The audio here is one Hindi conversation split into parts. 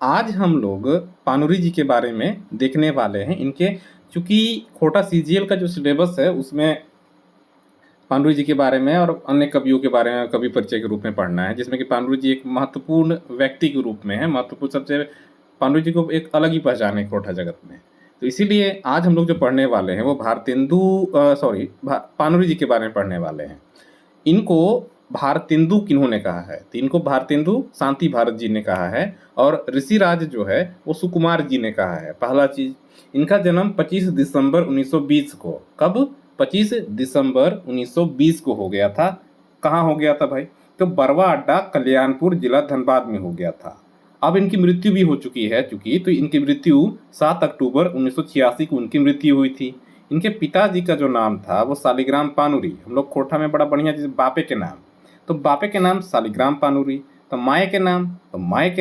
आज हम लोग पानुरी जी के बारे में देखने वाले हैं। इनके चूंकि खोटा सीजीएल का जो सिलेबस है उसमें पानुरी जी के बारे में और अन्य कवियों के बारे में कवि परिचय के रूप में पढ़ना है, जिसमें कि पानुरी जी एक महत्वपूर्ण व्यक्ति के रूप में है। महत्वपूर्ण सबसे पानुरी जी को एक अलग ही पहचान है खोटा जगत में। तो इसीलिए आज हम लोग जो पढ़ने वाले हैं वो पानुरी जी के बारे में पढ़ने वाले हैं। इनको भारतेंदु किन्होंने कहा है? तो इनको भारतेंदु शांति भारत जी ने कहा है और ऋषिराज जो है वो सुकुमार जी ने कहा है। पहला चीज, इनका जन्म 25 दिसंबर 1920 को, कब? 25 दिसंबर 1920 को हो गया था। कहाँ हो गया था भाई? तो बरवा अड्डा, कल्याणपुर जिला धनबाद में हो गया था। अब इनकी मृत्यु भी हो चुकी है चूंकि, तो इनकी मृत्यु 7 अक्टूबर 1986 को उनकी मृत्यु हुई थी। इनके पिताजी का जो नाम था वो शालिग्राम पानुरी। हम लोग खोटा में बड़ा बढ़िया चीज, बापे के नाम, तो बापे के नाम शालिग्राम पानुरी। तो माए के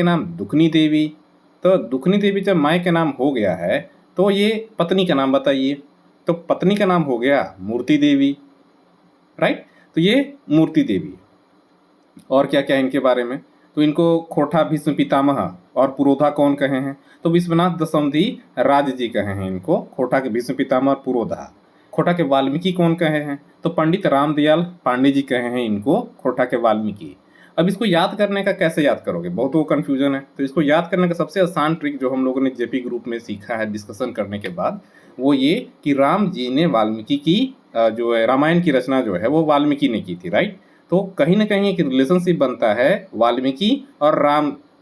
नाम, दुखनी देवी। तो दुखनी देवी जब माए के नाम हो गया है तो ये पत्नी का नाम बताइए। तो पत्नी का नाम हो गया मूर्ति देवी, राइट। तो ये मूर्ति देवी। और क्या क्या है इनके बारे में? तो इनको खोटा भीष्म पितामह और पुरोधा कौन कहे हैं? तो विश्वनाथ दशमधि राज जी कहे हैं इनको, खोटा के भीष्म पितामह और पुरोधा। खोटा के वाल्मीकि कौन कहे हैं? तो पंडित रामदयाल पांडे जी कहे हैं इनको, खोटा के वाल्मीकि। अब इसको याद करने का कैसे याद करोगे? बहुत वो कन्फ्यूजन है। तो इसको याद करने का सबसे आसान ट्रिक जो हम लोगों ने जेपी ग्रुप में सीखा है डिस्कशन करने के बाद, वो ये कि राम जी ने वाल्मीकि की जो है रामायण की रचना जो है वो वाल्मीकि ने की थी, राइट। तो कहीं ना कहीं एक रिलेशनशिप बनता है वाल्मीकि और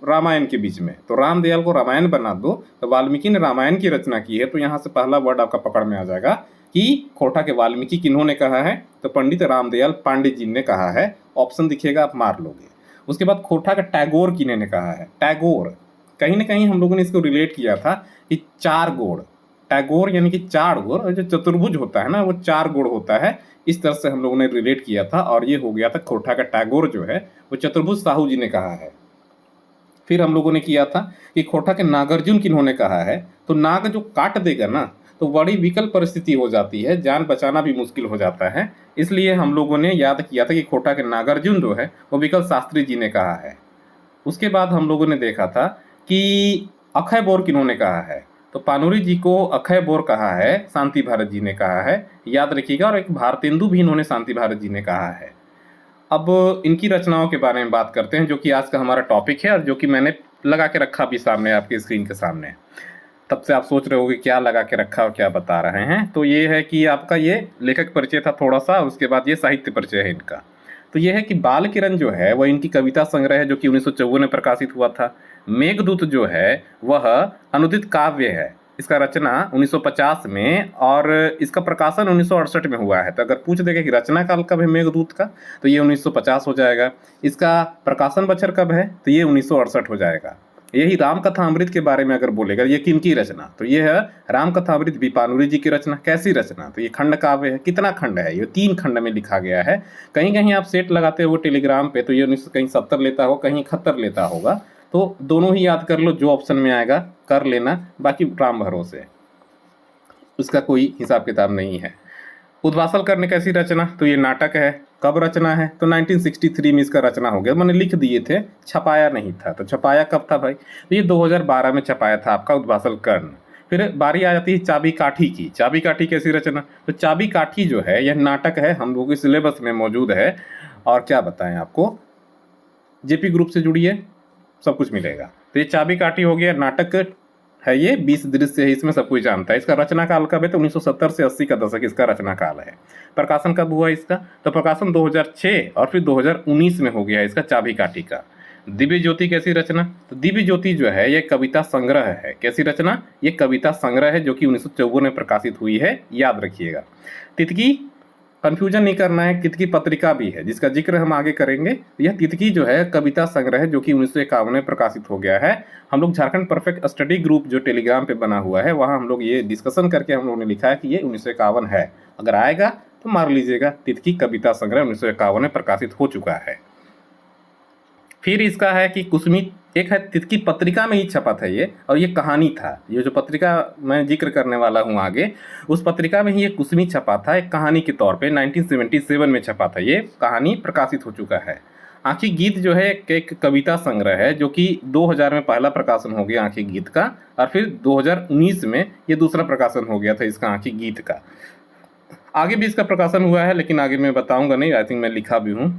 रामायण के बीच में। तो रामदयाल को रामायण बना दो, तो वाल्मीकि ने रामायण की रचना की है। तो यहाँ से पहला वर्ड आपका पकड़ में आ जाएगा कि खोटा के वाल्मीकि किन्होंने कहा है? तो पंडित रामदयाल पांडे जी ने कहा है। ऑप्शन दिखेगा, आप मार लोगे। उसके बाद खोटा का टैगोर किन्होंने कहा है? टैगोर। कहीं ना कहीं हम लोगों ने इसको रिलेट किया था कि चार गोड़, टैगोर यानी कि चार गोड़, और जो चतुर्भुज होता है ना वो चार गोड़ होता है। इस तरह से हम लोगों ने रिलेट किया था और ये हो गया था खोटा का टैगोर जो है वो चतुर्भुज साहू जी ने कहा है। फिर हम लोगों ने किया था कि खोटा के नागार्जुन किन्होंने कहा है? तो नाग जो काट देगा ना तो बड़ी विकल परिस्थिति हो जाती है, जान बचाना भी मुश्किल हो जाता है। इसलिए हम लोगों ने याद किया था कि खोटा के नागार्जुन जो है वो विकल शास्त्री जी ने कहा है। उसके बाद हम लोगों ने देखा था कि अक्षय बोर किन्होंने कहा है? तो पानुरी जी को अक्षय बोर कहा है, शांति भारत जी ने कहा है, याद रखिएगा। और एक भारतेंदु भी इन्होंने शांति भारत जी ने कहा है। अब इनकी रचनाओं के बारे में बात करते हैं जो कि आज का हमारा टॉपिक है और जो कि मैंने लगा के रखा भी सामने आपकी स्क्रीन के सामने। तब से आप सोच रहे होगे क्या लगा के रखा और क्या बता रहे हैं। तो ये है कि आपका ये लेखक परिचय था थोड़ा सा, उसके बाद ये साहित्य परिचय है इनका। तो ये है कि बाल किरण जो है वह इनकी कविता संग्रह है जो कि 1954 में प्रकाशित हुआ था। मेघदूत जो है वह अनुदित काव्य है, इसका रचना 1950 में और इसका प्रकाशन 1968 में हुआ है। तो अगर पूछ देगा कि रचना काल कब है मेघदूत का, तो ये 1950 हो जाएगा। इसका प्रकाशन बछर कब है, तो ये 1968 हो जाएगा। यही राम कथा अमृत के बारे में अगर बोलेगा ये किनकी रचना, तो ये है राम कथा अमृत भी पानुरी जी की रचना। कैसी रचना? तो ये खंड काव्य है। कितना खंड है? ये 3 खंड में लिखा गया है। कहीं कहीं आप सेट लगाते हो टेलीग्राम पे तो ये 1970 लेता हो, कहीं 71 लेता होगा। तो दोनों ही याद कर लो, जो ऑप्शन में आएगा कर लेना, बाकी राम भरोसे, उसका कोई हिसाब किताब नहीं है। उद्वासल करने कैसी रचना? तो ये नाटक है। कब रचना है? तो 1963 में इसका रचना हो गया। मैंने लिख दिए थे, छपाया नहीं था। तो छपाया कब था भाई? तो ये 2012 में छपाया था आपका उद्वासल कर्ण। फिर बारी आ जाती है चाबी काठी की। चाबी काठी कैसी रचना? तो चाबी काठी जो है यह नाटक है, हम लोगों के सिलेबस में मौजूद है। और क्या बताएं आपको, जेपी ग्रुप से जुड़िए, सब कुछ मिलेगा। तो ये चाबी काठी हो गया, नाटक है। ये 20 दृश्य है, इसमें सब कुछ जानता है। इसका रचना काल कब है? तो 1970 से 80 का दशक इसका रचना काल है। प्रकाशन कब हुआ इसका? तो प्रकाशन 2006 और फिर 2019 में हो गया इसका चाबी काठी का। दिव्य ज्योति कैसी रचना? तो दिव्य ज्योति जो है ये कविता संग्रह है। कैसी रचना? ये कविता संग्रह है जो कि 1954 में प्रकाशित हुई है, याद रखिएगा। तितकी, कंफ्यूजन नहीं करना है, तितकी पत्रिका भी है जिसका जिक्र हम आगे करेंगे। यह तितकी जो है कविता संग्रह है जो कि 1951 में प्रकाशित हो गया है। हम लोग झारखंड परफेक्ट स्टडी ग्रुप जो टेलीग्राम पे बना हुआ है वहाँ हम लोग ये डिस्कशन करके हम लोगों ने लिखा है कि ये 1951 है। अगर आएगा तो मार लीजिएगा, तितकी कविता संग्रह 1951 में प्रकाशित हो चुका है। फिर इसका है कि कुसुमी, एक है तितकी पत्रिका में ही छपा था ये, और ये कहानी था। ये जो पत्रिका मैं जिक्र करने वाला हूँ आगे, उस पत्रिका में ही ये कुसुमी छपा था एक कहानी के तौर पे। 1977 में छपा था, ये कहानी प्रकाशित हो चुका है। आँखी गीत जो है एक कविता संग्रह है जो कि 2000 में पहला प्रकाशन हो गया आँखी गीत का, और फिर 2019 में ये दूसरा प्रकाशन हो गया था इसका आँखी गीत का। आगे भी इसका प्रकाशन हुआ है लेकिन आगे मैं बताऊंगा नहीं, आई थिंक मैं लिखा भी हूँ।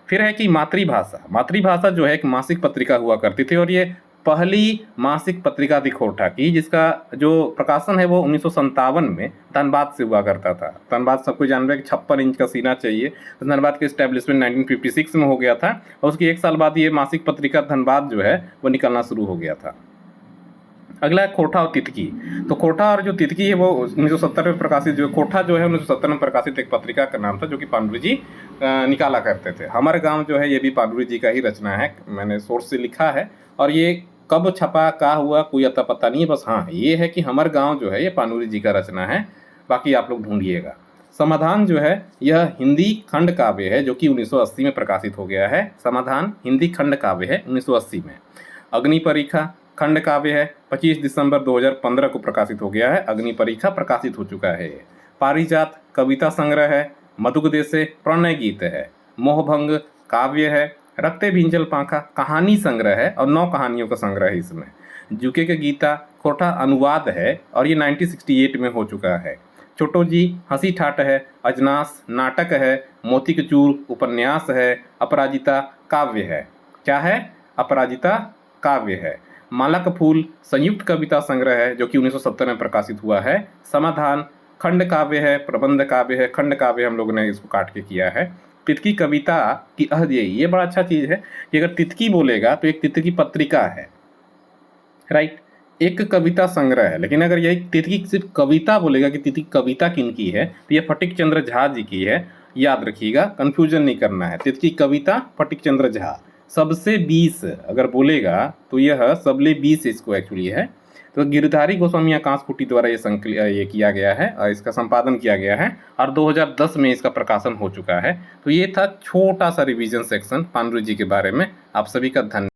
फिर है कि मातृभाषा। मातृभाषा जो है एक मासिक पत्रिका हुआ करती थी, और ये पहली मासिक पत्रिका थी खोरठा की, जिसका जो प्रकाशन है वो 1957 में धनबाद से हुआ करता था। धनबाद सबको जान रहे हैं कि 56 इंच का सीना चाहिए, तो धनबाद के इस्टेब्लिशमेंट 1956 में हो गया था, और उसके एक साल बाद ये मासिक पत्रिका धनबाद जो है वो निकलना शुरू हो गया था। अगला है खोरठा और तितकी। तो खोरठा और जो तितकी है वो 1970 में प्रकाशित, जो खोरठा जो है 1970 में प्रकाशित एक पत्रिका का नाम था जो कि पांडुरंग जी निकाला करते थे। हमारे गांव जो है ये भी पांडुरंग जी का ही रचना है, मैंने सोर्स से लिखा है, और ये कब छपा का हुआ कोई अता पता नहीं है, बस हाँ ये है कि हमारे गाँव जो है ये पांडुरंग जी का रचना है, बाकी आप लोग ढूंढिएगा। समाधान जो है यह हिंदी खंड काव्य है जो कि 1980 में प्रकाशित हो गया है। समाधान हिंदी खंड काव्य है 1980 में। अग्नि परीक्षा खंड काव्य है, 25 दिसंबर 2015 को प्रकाशित हो गया है। अग्नि परीक्षा प्रकाशित हो चुका है। पारिजात कविता संग्रह है। मधुगदेशे प्रणय गीत है। मोहभंग काव्य है। रक्ते भिंजल पाखा कहानी संग्रह है और 9 कहानियों का संग्रह है इसमें। जुके के गीता खोरठा अनुवाद है और ये 1968 में हो चुका है। छोटो जी हंसी ठाट है। अजनास नाटक है। मोती के चूर उपन्यास है। अपराजिता काव्य है। क्या है? अपराजिता काव्य है। माला का फूल संयुक्त कविता संग्रह है जो कि 1970 में प्रकाशित हुआ है। समाधान खंड काव्य है, प्रबंध काव्य है। खंड काव्य हम लोगों ने इसको काट के किया है। तितकी कविता की ये बड़ा अच्छा चीज़ है कि अगर तितकी बोलेगा तो एक तितकी पत्रिका है, राइट, एक कविता संग्रह है। लेकिन अगर यही तितकी सिर्फ कविता बोलेगा कि तितकी कविता किनकी है, तो ये फटिक चंद्र झा जी की है। याद रखिएगा, कंफ्यूजन नहीं करना है। तितकी कविता फटिक चंद्र झा। सबसे 20 अगर बोलेगा तो यह सबले 20 इसको एक्चुअली है। तो गिरधारी गोस्वामी आकाशकुटी द्वारा ये किया गया है और इसका संपादन किया गया है, और 2010 में इसका प्रकाशन हो चुका है। तो ये था छोटा सा रिवीजन सेक्शन पांडुरंग जी के बारे में। आप सभी का धन्यवाद।